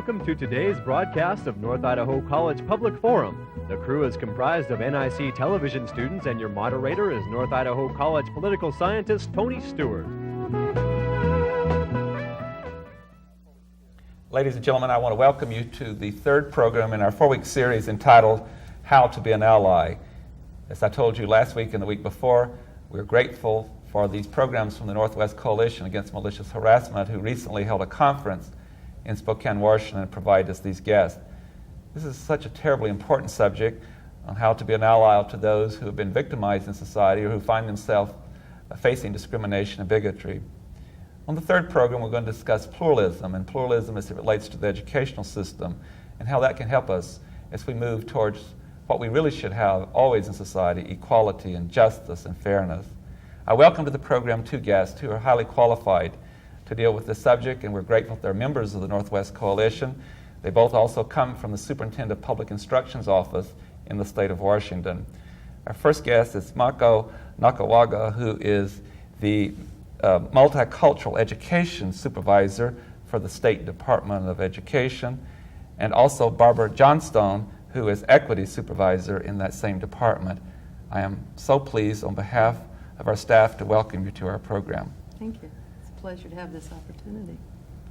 welcome to today's broadcast of North Idaho College Public Forum. The crew is comprised of NIC television students, and your moderator is North Idaho College political scientist Tony Stewart. Ladies and gentlemen, I want to welcome you to the third program in our four-week series entitled How to Be an Ally. As I told you last week and the week before, we're grateful for these programs from the Northwest Coalition Against Malicious Harassment, who recently held a conference in Spokane, Washington, and provided us these guests. This is such a terribly important subject on how to be an ally to those who have been victimized in society or who find themselves facing discrimination and bigotry. On the third program, we're going to discuss pluralism, and pluralism as it relates to the educational system and how that can help us as we move towards what we really should have always in society, equality and justice and fairness. I welcome to the program two guests who are highly qualified to deal with this subject, and we're grateful that they're members of the Northwest Coalition. They both also come from the Superintendent of Public Instruction's office in the state of Washington. Our first guest is Mako Nakawaga, who is the Multicultural Education Supervisor for the State Department of Education, and also Barbara Johnstone, who is Equity Supervisor in that same department. I am so pleased on behalf of our staff to welcome you to our program. Thank you. It's a pleasure to have this opportunity.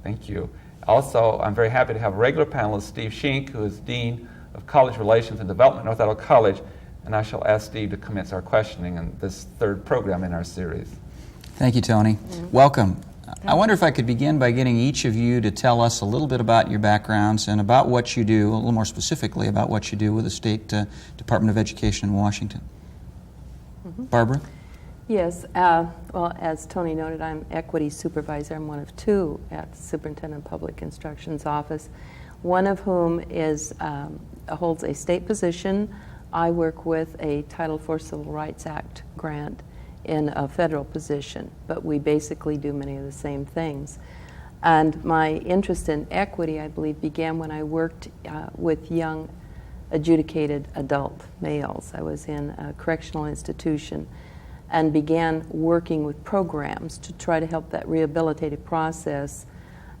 Thank you. Also, I'm very happy to have regular panelist Steve Shink, who is Dean of College Relations and Development at North Idaho College, and I shall ask Steve to commence our questioning in this third program in our series. Thank you, Tony. Mm-hmm. Welcome. I wonder if I could begin by getting each of you to tell us a little bit about your backgrounds and about what you do, a little more specifically about what you do with the State Department of Education in Washington. Mm-hmm. Barbara? Yes. Well, as Tony noted, I'm Equity Supervisor. I'm one of two at the Superintendent of Public Instruction's office, one of whom holds a state position. I work with a Title IV Civil Rights Act grant in a federal position, but we basically do many of the same things. And my interest in equity, I believe, began when I worked with young adjudicated adult males. I was in a correctional institution and began working with programs to try to help that rehabilitative process,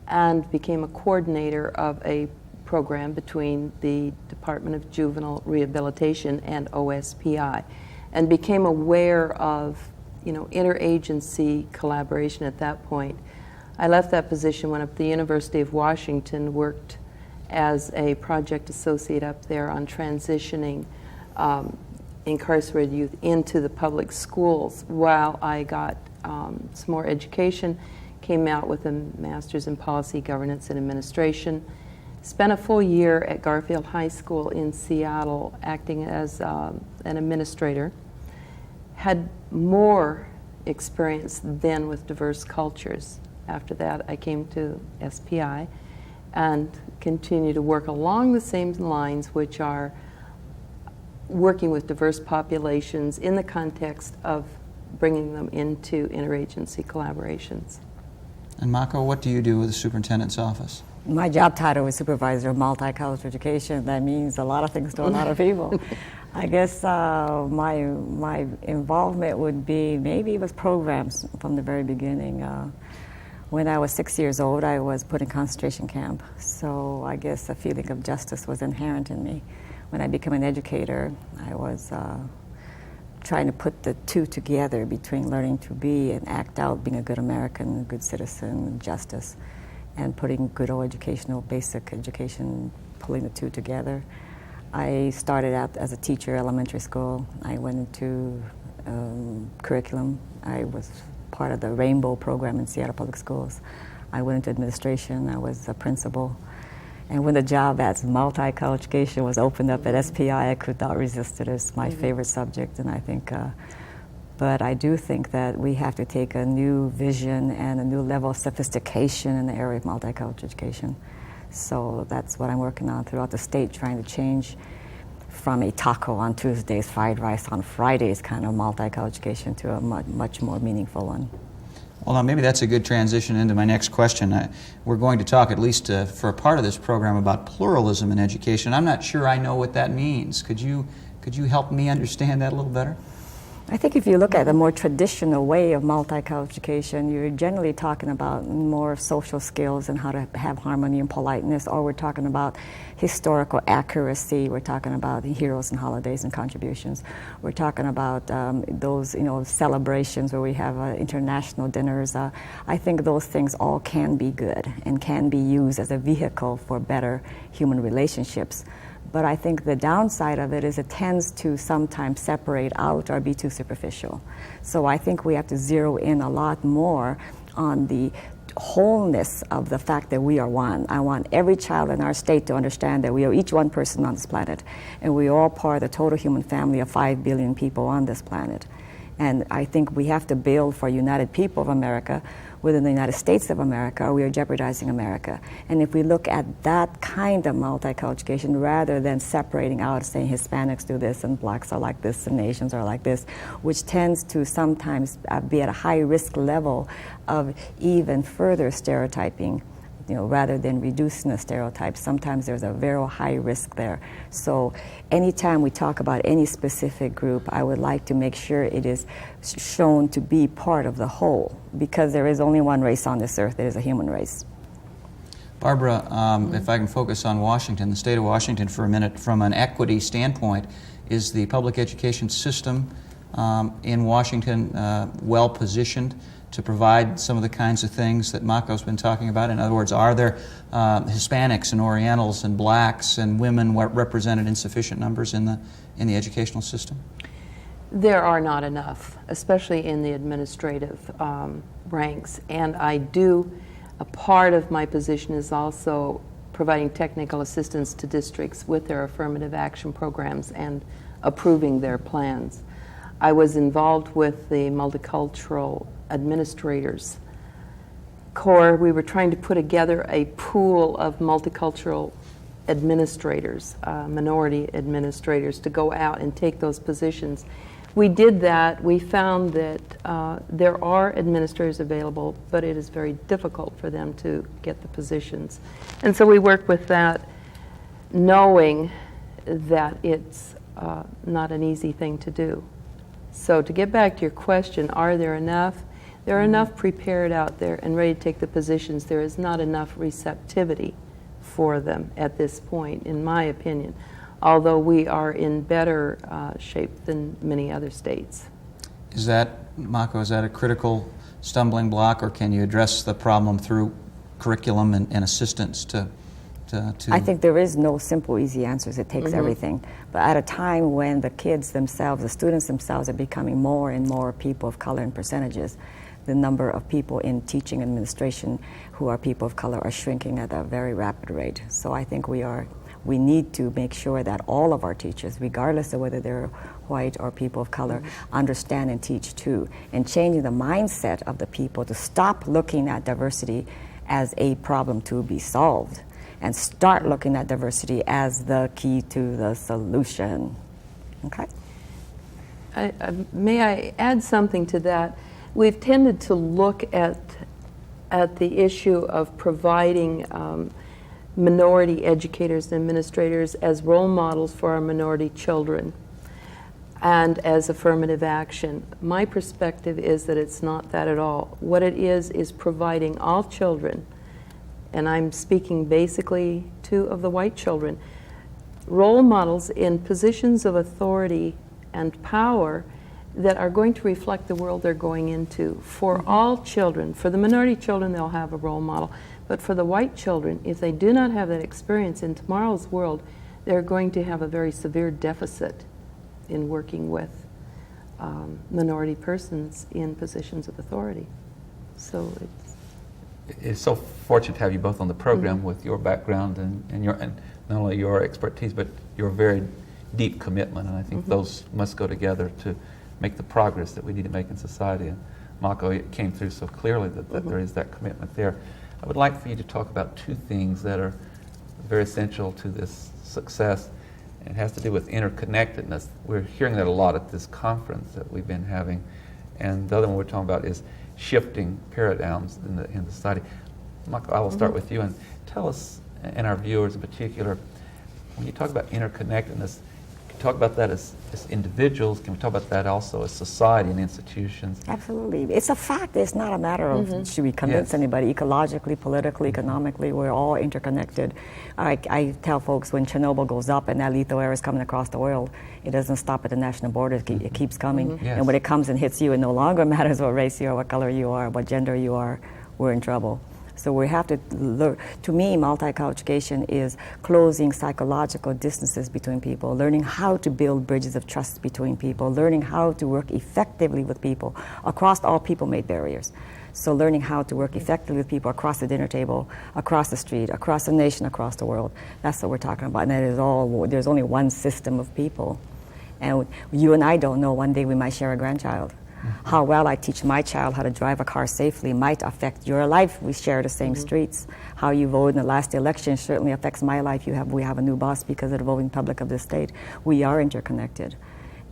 and became a coordinator of a program between the Department of Juvenile Rehabilitation and OSPI, and became aware of interagency collaboration at that point. I left that position, went up to the University of Washington, worked as a project associate up there on transitioning incarcerated youth into the public schools while I got some more education, came out with a master's in policy, governance, and administration. Spent a full year at Garfield High School in Seattle acting as an administrator. Had more experience then with diverse cultures. After that, I came to SPI and continue to work along the same lines, which are working with diverse populations in the context of bringing them into interagency collaborations. And Mako, what do you do with the superintendent's office? My job title is Supervisor of Multicultural Education. That means a lot of things to a lot of people. I guess my involvement would be, maybe it was programs from the very beginning. When I was 6 years old, I was put in concentration camp. So I guess a feeling of justice was inherent in me. When I became an educator, I was trying to put the two together between learning to be and act out, being a good American, a good citizen, justice, and putting good old basic education, pulling the two together. I started out as a teacher, elementary school. I went into curriculum. I was part of the Rainbow program in Seattle Public Schools. I went into administration. I was a principal. And when the job as multicultural education was opened up at SPI, I could not resist it. It's my favorite subject, and I think, but I do think that we have to take a new vision and a new level of sophistication in the area of multicultural education. So that's what I'm working on throughout the state, trying to change from a taco on Tuesdays, fried rice on Fridays kind of multicultural education to a much more meaningful one. Well, now maybe that's a good transition into my next question. We're going to talk, at least for a part of this program, about pluralism in education. I'm not sure I know what that means. Could you help me understand that a little better? I think if you look at the more traditional way of multicultural education, you're generally talking about more social skills and how to have harmony and politeness, or we're talking about historical accuracy, we're talking about the heroes and holidays and contributions, we're talking about those celebrations where we have international dinners. I think those things all can be good and can be used as a vehicle for better human relationships. But I think the downside of it is it tends to sometimes separate out or be too superficial. So I think we have to zero in a lot more on the wholeness of the fact that we are one. I want every child in our state to understand that we are each one person on this planet, and we are all part of the total human family of 5 billion people on this planet. And I think we have to build for united people of America within the United States of America, or we are jeopardizing America. And if we look at that kind of multicultural education, rather than separating out, saying Hispanics do this and blacks are like this and Asians are like this, which tends to sometimes be at a high risk level of even further stereotyping, rather than reducing the stereotypes, sometimes there's a very high risk there. So anytime we talk about any specific group, I would like to make sure it is shown to be part of the whole, because there is only one race on this earth, it is a human race. Barbara, if I can focus on Washington, the state of Washington for a minute, from an equity standpoint, is the public education system in Washington well positioned to provide some of the kinds of things that Mako's been talking about? In other words, are there Hispanics and Orientals and blacks and women represented in sufficient numbers in the educational system? There are not enough, especially in the administrative ranks. And a part of my position is also providing technical assistance to districts with their affirmative action programs and approving their plans. I was involved with the Multicultural Administrators Corps. We were trying to put together a pool of multicultural administrators, minority administrators, to go out and take those positions. We did that. We found that there are administrators available, but it is very difficult for them to get the positions. And so we worked with that, knowing that it's not an easy thing to do. So to get back to your question, are there enough? There are enough prepared out there and ready to take the positions. There is not enough receptivity for them at this point, in my opinion, although we are in better shape than many other states. Is that, Mako, is that a critical stumbling block, or can you address the problem through curriculum and assistance to I think there is no simple, easy answers. It takes everything. But at a time when the kids themselves, the students themselves, are becoming more and more people of color in percentages, the number of people in teaching administration who are people of color are shrinking at a very rapid rate. So I think we need to make sure that all of our teachers, regardless of whether they're white or people of color, understand and teach too, and changing the mindset of the people to stop looking at diversity as a problem to be solved, and start looking at diversity as the key to the solution. Okay? May I add something to that? We've tended to look at the issue of providing minority educators and administrators as role models for our minority children and as affirmative action. My perspective is that it's not that at all. What it is providing all children, and I'm speaking basically of the white children, role models in positions of authority and power that are going to reflect the world they're going into. For all children, for the minority children, they'll have a role model. But for the white children, if they do not have that experience in tomorrow's world, they're going to have a very severe deficit in working with minority persons in positions of authority. So it's so fortunate to have you both on the program with your background and not only your expertise, but your very deep commitment. And I think those must go together to make the progress that we need to make in society. And Mako, it came through so clearly that there is that commitment there. I would like for you to talk about two things that are very essential to this success. And it has to do with interconnectedness. We're hearing that a lot at this conference that we've been having. And the other one we're talking about is shifting paradigms in the society. Mako, I will start with you, and tell us, and our viewers in particular, when you talk about interconnectedness, talk about that as individuals? Can we talk about that also as society and institutions? Absolutely. It's a fact. It's not a matter of should we convince anybody. Ecologically, politically, economically, we're all interconnected. I tell folks when Chernobyl goes up and that lethal air is coming across the world, it doesn't stop at the national border. It keeps coming. Yes. And when it comes and hits you, it no longer matters what race you are, what color you are, what gender you are, we're in trouble. So we have to learn. To me, multicultural education is closing psychological distances between people, learning how to build bridges of trust between people, learning how to work effectively with people across all people-made barriers. So learning how to work effectively with people across the dinner table, across the street, across the nation, across the world. That's what we're talking about. And that is all. There's only one system of people. And you and I don't know, one day we might share a grandchild. How well I teach my child how to drive a car safely might affect your life. We share the same streets. How you vote in the last election certainly affects my life. We have a new boss because of the voting public of the state. We are interconnected.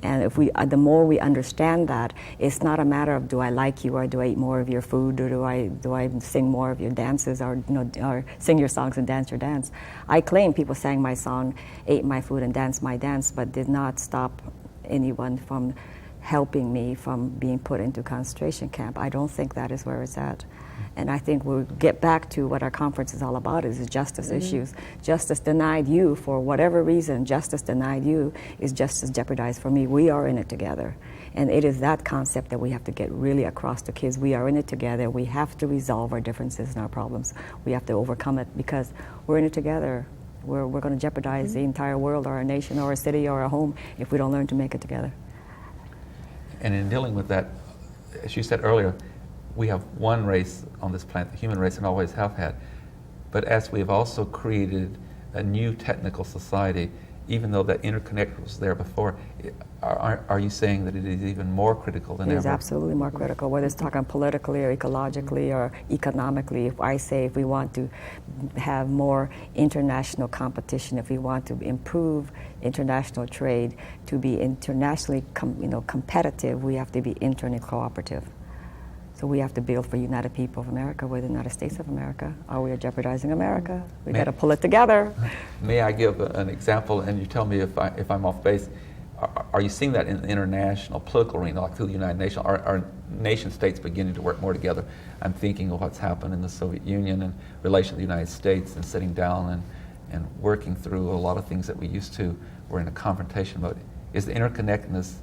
And if the more we understand that, it's not a matter of do I like you or do I eat more of your food or do I sing more of your dances or or sing your songs and dance your dance. I claim people sang my song, ate my food and danced my dance, but did not stop anyone from helping me from being put into concentration camp. I don't think that is where it's at. And I think we'll get back to what our conference is all about, is justice issues. Justice denied you for whatever reason, justice denied you is justice jeopardized for me. We are in it together. And it is that concept that we have to get really across to kids. We are in it together. We have to resolve our differences and our problems. We have to overcome it because we're in it together. We're going to jeopardize the entire world or our nation or our city or our home if we don't learn to make it together. And in dealing with that, as you said earlier, we have one race on this planet, the human race, and always have had. But as we have also created a new technical society, even though that interconnect was there before, are you saying that it is even more critical than ever? It is absolutely more critical, whether it's talking politically or ecologically or economically. If we want to have more international competition, if we want to improve international trade, to be internationally competitive, we have to be internally cooperative. So we have to build for United People of America. We're the United States of America, or we are jeopardizing America. We got to pull it together. May I give an example, and you tell me if I'm off base? Are you seeing that in the international political arena, like through the United Nations? Are nation states beginning to work more together? I'm thinking of what's happened in the Soviet Union in relation to the United States and sitting down and working through a lot of things that we used to were in a confrontation mode. Is the interconnectedness,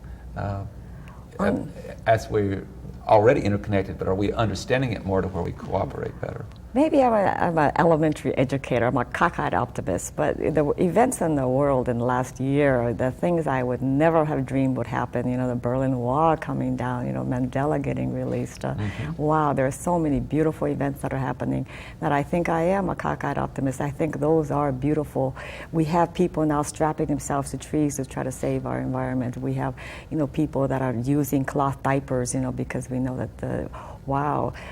as we're already interconnected, but are we understanding it more to where we cooperate better? Maybe I'm an elementary educator. I'm a cockeyed optimist, but the events in the world in the last year, the things I would never have dreamed would happen, the Berlin Wall coming down, Mandela getting released. Wow, there are so many beautiful events that are happening that I think I am a cockeyed optimist. I think those are beautiful. We have people now strapping themselves to trees to try to save our environment. We have, people that are using cloth diapers, because we know that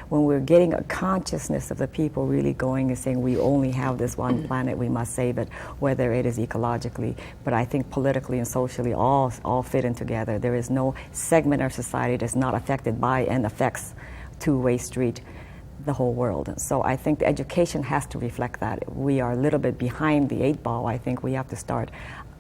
when we're getting a consciousness of the people really going and saying we only have this one planet, we must save it, whether it is ecologically, but I think politically and socially all fit in together. There is no segment of society that's not affected by and affects two-way street the whole world. So I think the education has to reflect that. We are a little bit behind the 8 ball. I think we have to start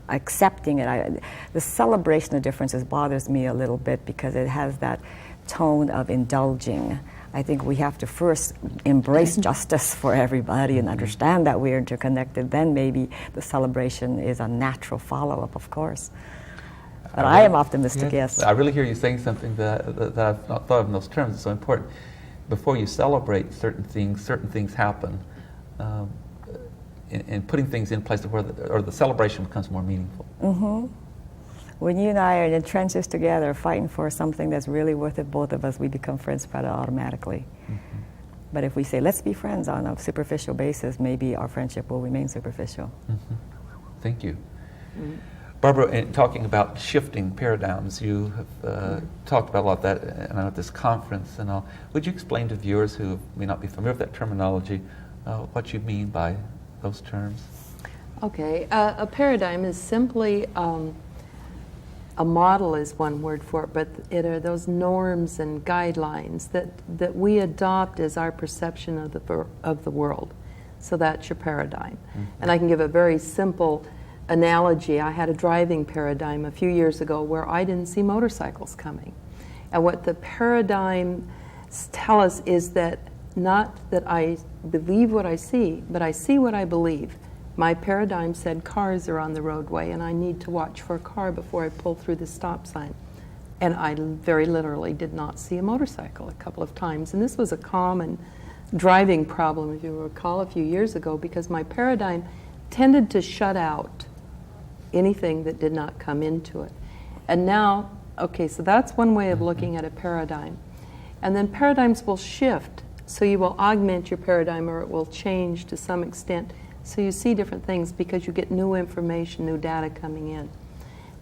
accepting it. The celebration of differences bothers me a little bit because it has that tone of indulging. I think we have to first embrace justice for everybody and understand that we're interconnected. Then maybe the celebration is a natural follow-up, of course. But I am optimistic, yes. I really hear you saying something that I've not thought of in those terms. It's so important. Before you celebrate certain things happen. In putting things in place where the celebration becomes more meaningful. When you and I are in the trenches together fighting for something that's really worth it, both of us, we become friends automatically. But if we say, let's be friends on a superficial basis, maybe our friendship will remain superficial. Thank you. Barbara, in talking about shifting paradigms, you have talked about a lot of that at this conference and all. Would you explain to viewers who may not be familiar with that terminology what you mean by those terms? Okay, a paradigm is simply a model is one word for it, but it are those norms and guidelines that we adopt as our perception of the world. So that's your paradigm. And I can give a very simple analogy. I had a driving paradigm a few years ago where I didn't see motorcycles coming. And what the paradigms tell us is that not that I believe what I see, but I see what I believe. My paradigm said cars are on the roadway and I need to watch for a car before I pull through the stop sign. And I very literally did not see a motorcycle a couple of times. And this was a common driving problem, if you recall, a few years ago, because my paradigm tended to shut out anything that did not come into it. And now, okay, so that's one way of looking at a paradigm. And then paradigms will shift. So you will augment your paradigm, or it will change to some extent. So you see different things because you get new information, new data coming in.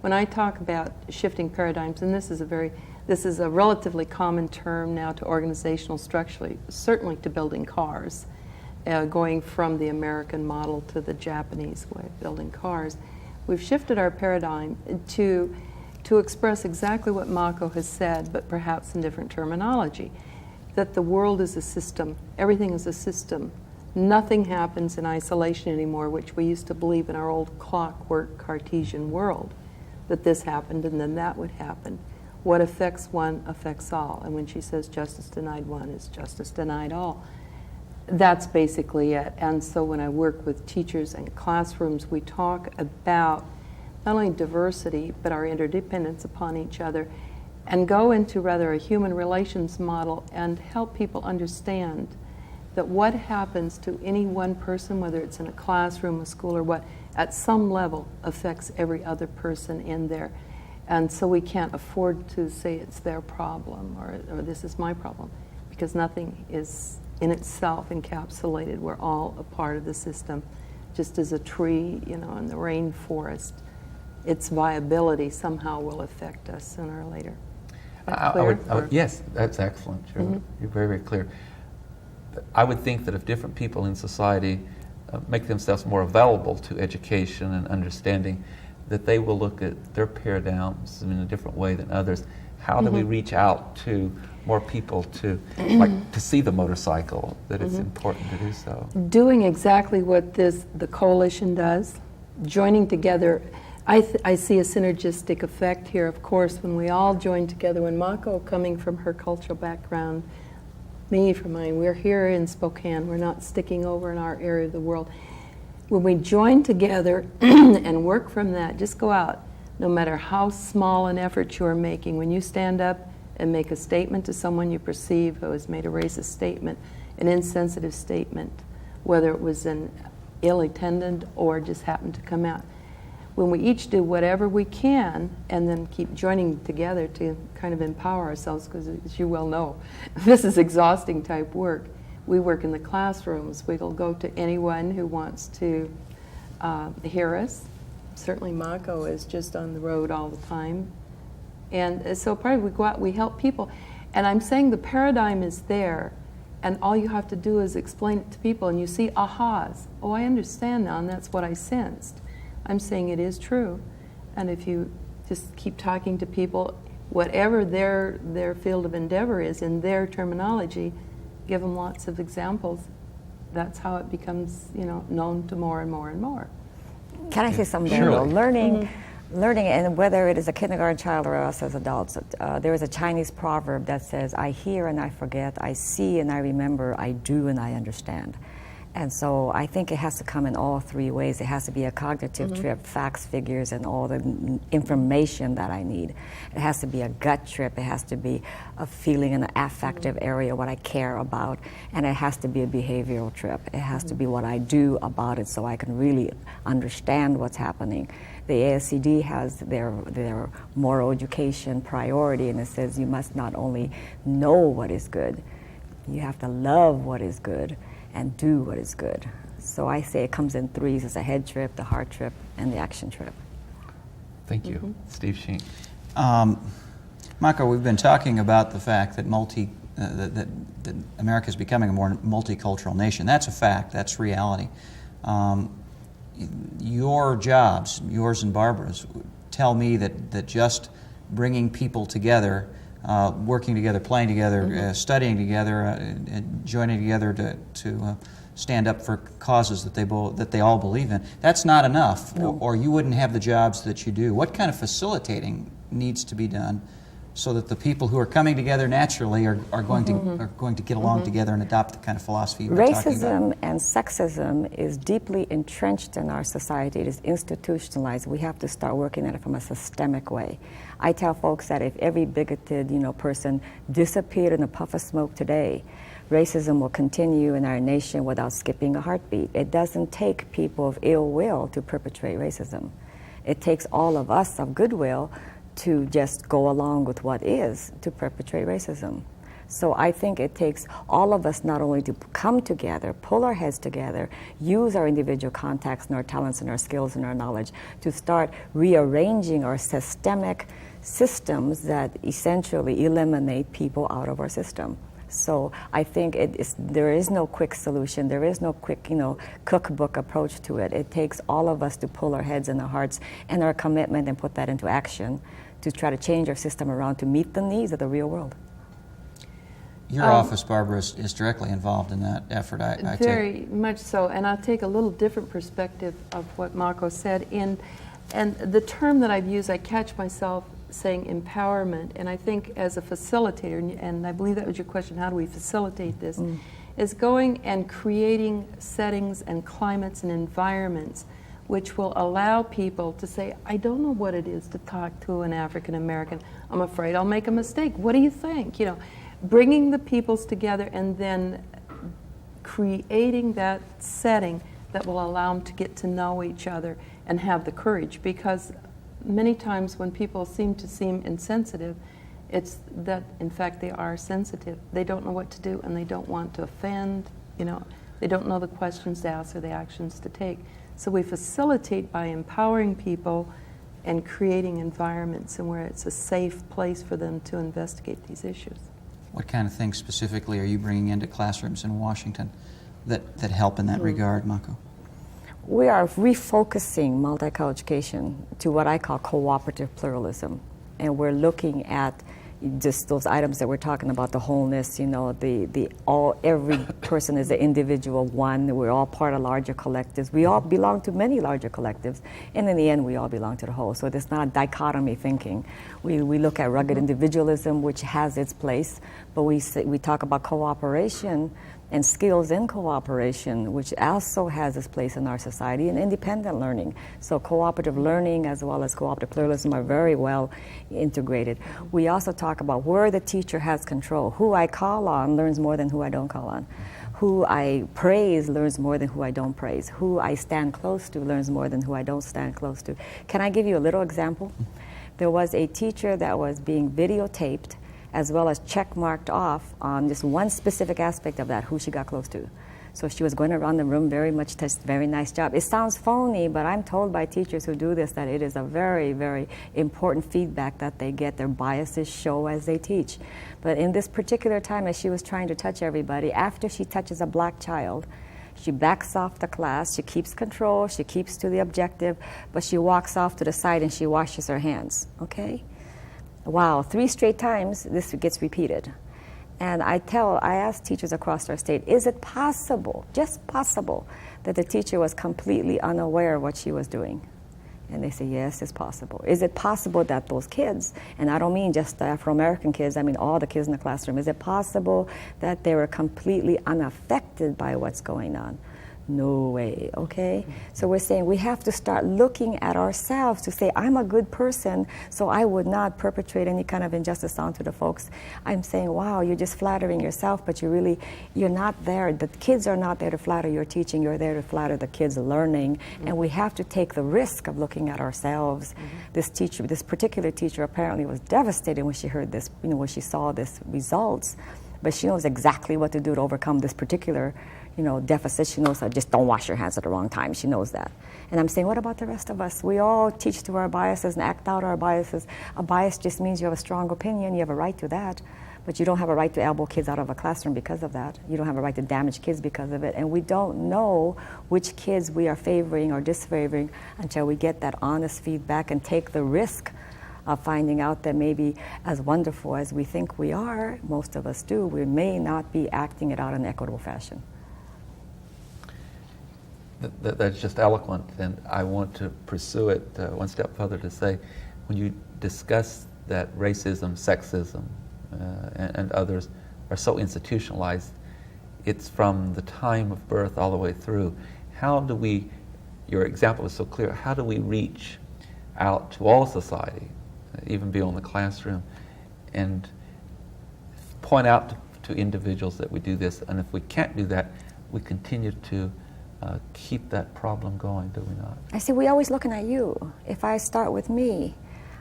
When I talk about shifting paradigms, and this is a relatively common term now to organizational structure, certainly to building cars, going from the American model to the Japanese way of building cars. We've shifted our paradigm to express exactly what Mako has said, but perhaps in different terminology, that the world is a system, everything is a system. Nothing happens in isolation anymore, which we used to believe in our old clockwork Cartesian world, that this happened and then that would happen. What affects one affects all. And when she says justice denied one is justice denied all, that's basically it. And so when I work with teachers and classrooms, we talk about not only diversity, but our interdependence upon each other, and go into rather a human relations model and help people understand that what happens to any one person, whether it's in a classroom, a school, or what, at some level affects every other person in there. And so we can't afford to say it's their problem or this is my problem, because nothing is in itself encapsulated. We're all a part of the system. Just as a tree, in the rainforest, its viability somehow will affect us sooner or later. Yes, that's excellent. You're very, very clear. I would think that if different people in society make themselves more available to education and understanding, that they will look at their paradigms in a different way than others. How do we reach out to more people to see the motorcycle, that it's important to do so? Doing exactly what the coalition does, joining together. I see a synergistic effect here, of course, when we all join together. When Mako, coming from her cultural background, me from mine, we're here in Spokane, we're not sticking over in our area of the world. When we join together and work from that, just go out, no matter how small an effort you're making, when you stand up and make a statement to someone you perceive who has made a racist statement, an insensitive statement, whether it was an ill-intended or just happened to come out, when we each do whatever we can and then keep joining together to kind of empower ourselves, because as you well know, this is exhausting type work. We work in the classrooms. We'll go to anyone who wants to hear us. Certainly Mako is just on the road all the time. And so part of we go out, we help people. And I'm saying the paradigm is there, and all you have to do is explain it to people, and you see ahas. Oh, I understand now, and that's what I sensed. I'm saying it is true. And if you just keep talking to people, whatever their field of endeavor is in their terminology, give them lots of examples. That's how it becomes, known to more and more and more. Can I say something? Surely. Learning, and whether it is a kindergarten child or us as adults, there is a Chinese proverb that says, I hear and I forget, I see and I remember, I do and I understand. And so I think it has to come in all three ways. It has to be a cognitive trip, facts, figures, and all the information that I need. It has to be a gut trip. It has to be a feeling in the affective area, what I care about. And it has to be a behavioral trip. It has to be what I do about it so I can really understand what's happening. The ASCD has their moral education priority, and it says you must not only know what is good, you have to love what is good and do what is good. So I say it comes in threes. It's a head trip, the heart trip, and the action trip. Thank you. Steve Sheen. Mako, we've been talking about the fact that that America is becoming a more multicultural nation. That's a fact. That's reality. Your jobs, yours and Barbara's, tell me that just bringing people together, working together, playing together, studying together, joining together to stand up for causes that they all believe in. That's not enough, No. or you wouldn't have the jobs that you do. What kind of facilitating needs to be done so that the people who are coming together naturally are going to get along together and adopt the kind of philosophy you've been talking about? Racism and sexism is deeply entrenched in our society. It is institutionalized. We have to start working at it from a systemic way. I tell folks that if every bigoted, person disappeared in a puff of smoke today, racism will continue in our nation without skipping a heartbeat. It doesn't take people of ill will to perpetrate racism. It takes all of us of goodwill to just go along with what is to perpetrate racism. So I think it takes all of us not only to come together, pull our heads together, use our individual contacts and our talents and our skills and our knowledge to start rearranging our systemic systems that essentially eliminate people out of our system. So I think there is no quick solution. There is no quick, cookbook approach to it. It takes all of us to pull our heads and our hearts and our commitment and put that into action to try to change our system around to meet the needs of the real world. Your office, Barbara, is directly involved in that effort, I take. Very much so, and I'll take a little different perspective of what Mako said. And the term that I've used, I catch myself saying empowerment, and I think as a facilitator, and I believe that was your question, how do we facilitate this, is going and creating settings and climates and environments which will allow people to say, I don't know what it is to talk to an African American. I'm afraid I'll make a mistake. What do you think? Bringing the peoples together and then creating that setting that will allow them to get to know each other and have the courage. Because many times when people seem insensitive, it's that in fact they are sensitive. They don't know what to do and they don't want to offend. They don't know the questions to ask or the actions to take. So we facilitate by empowering people and creating environments and where it's a safe place for them to investigate these issues. What kind of things specifically are you bringing into classrooms in Washington that help in that regard, Mako? We are refocusing multicultural education to what I call cooperative pluralism. And we're looking at just those items that we're talking about, the wholeness, every person is an individual one. We're all part of larger collectives. We all belong to many larger collectives. And in the end, we all belong to the whole. So there's not a dichotomy thinking. We look at rugged individualism, which has its place, but we talk about cooperation and skills in cooperation, which also has its place in our society, and independent learning. So cooperative learning as well as cooperative pluralism are very well integrated. We also talk about where the teacher has control. Who I call on learns more than who I don't call on. Who I praise learns more than who I don't praise. Who I stand close to learns more than who I don't stand close to. Can I give you a little example? There was a teacher that was being videotaped as well as check-marked off on just one specific aspect of that, who she got close to. So she was going around the room, very much touched, very nice job. It sounds phony, but I'm told by teachers who do this that it is a very, very important feedback that they get. Their biases show as they teach. But in this particular time, as she was trying to touch everybody, after she touches a black child, she backs off the class, she keeps control, she keeps to the objective, but she walks off to the side and she washes her hands, okay? Wow, 3 straight times this gets repeated. And I ask teachers across our state, is it possible, just possible, that the teacher was completely unaware of what she was doing? And they say, yes, it's possible. Is it possible that those kids, and I don't mean just the Afro-American kids, I mean all the kids in the classroom, is it possible that they were completely unaffected by what's going on? No way, okay? So we're saying we have to start looking at ourselves to say, I'm a good person, so I would not perpetrate any kind of injustice onto the folks. I'm saying, wow, you're just flattering yourself, but you're not there. The kids are not there to flatter your teaching, you're there to flatter the kids' learning, and we have to take the risk of looking at ourselves. This particular teacher apparently was devastated when she heard this, when she saw this results, but she knows exactly what to do to overcome this particular deficit. She knows that just don't wash your hands at the wrong time. She knows that. And I'm saying, what about the rest of us? We all teach to our biases and act out our biases. A bias just means you have a strong opinion. You have a right to that. But you don't have a right to elbow kids out of a classroom because of that. You don't have a right to damage kids because of it. And we don't know which kids we are favoring or disfavoring until we get that honest feedback and take the risk of finding out that maybe as wonderful as we think we are, most of us do, we may not be acting it out in an equitable fashion. That's just eloquent, and I want to pursue it one step further to say, when you discuss that racism, sexism, and others are so institutionalized, it's from the time of birth all the way through. How do we, your example is so clear, how do we reach out to all society, even beyond the classroom, and point out to individuals that we do this? And if we can't do that, we continue to keep that problem going, do we not? I see, we're always looking at you. If I start with me,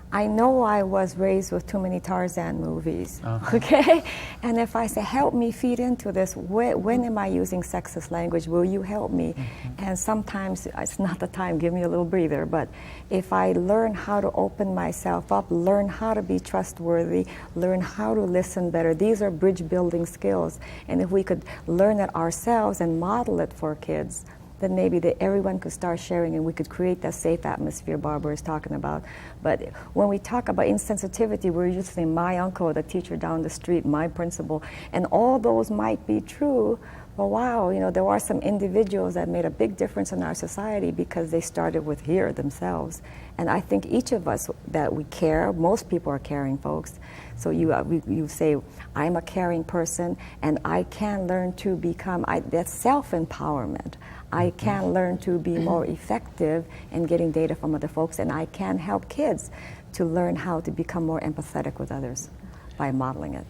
I know I was raised with too many Tarzan movies, okay? And if I say, help me feed into this, when am I using sexist language? Will you help me? And sometimes it's not the time, give me a little breather, but if I learn how to open myself up, learn how to be trustworthy, learn how to listen better, these are bridge building skills. And if we could learn it ourselves and model it for kids, then maybe everyone could start sharing and we could create that safe atmosphere Barbara is talking about. But when we talk about insensitivity, we're usually saying my uncle, the teacher down the street, my principal, and all those might be true, but wow, you know, there are some individuals that made a big difference in our society because they started with here themselves. And I think each of us that we care, most people are caring folks, so you say, I'm a caring person and I can learn to become, that's self-empowerment. I can learn to be more effective in getting data from other folks, and I can help kids to learn how to become more empathetic with others by modeling it.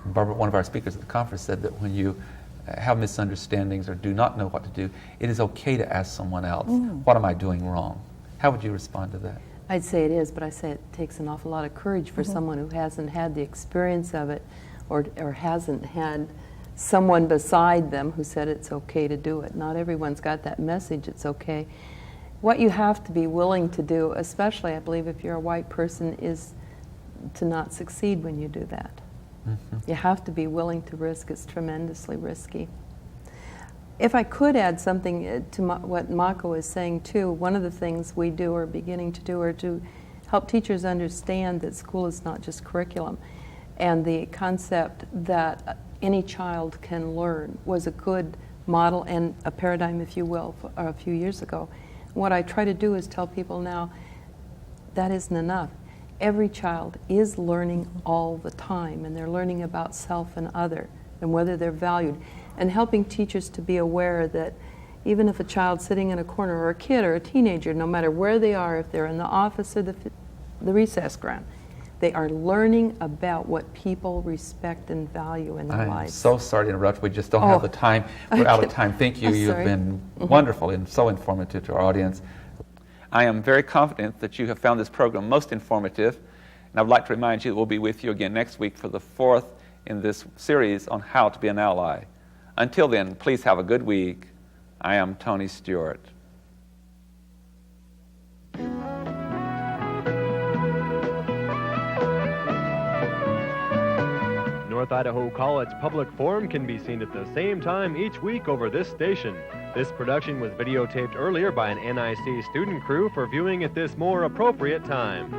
Barbara, one of our speakers at the conference said that when you have misunderstandings or do not know what to do, it is okay to ask someone else, what am I doing wrong? How would you respond to that? I'd say it is, but I say it takes an awful lot of courage for someone who hasn't had the experience of it or hasn't had someone beside them who said it's okay to do it. Not everyone's got that message, it's okay. What you have to be willing to do, especially I believe if you're a white person, is to not succeed when you do that. You have to be willing to risk. It's tremendously risky. If I could add something to what Mako is saying too, one of the things we do or beginning to do are to help teachers understand that school is not just curriculum, and the concept that any child can learn was a good model and a paradigm, if you will, a few years ago. What I try to do is tell people now that isn't enough. Every child is learning all the time, and they're learning about self and other and whether they're valued, and helping teachers to be aware that even if a child's sitting in a corner, or a kid or a teenager, no matter where they are, if they're in the office or the recess ground, they are learning about what people respect and value in their lives. I'm so sorry to interrupt. We just don't have the time. We're out of time. Thank you. You've been wonderful and so informative to our audience. I am very confident that you have found this program most informative, and I would like to remind you that we'll be with you again next week for the 4th in this series on how to be an ally. Until then, please have a good week. I am Tony Stewart. North Idaho College Public Forum can be seen at the same time each week over this station. This production was videotaped earlier by an NIC student crew for viewing at this more appropriate time.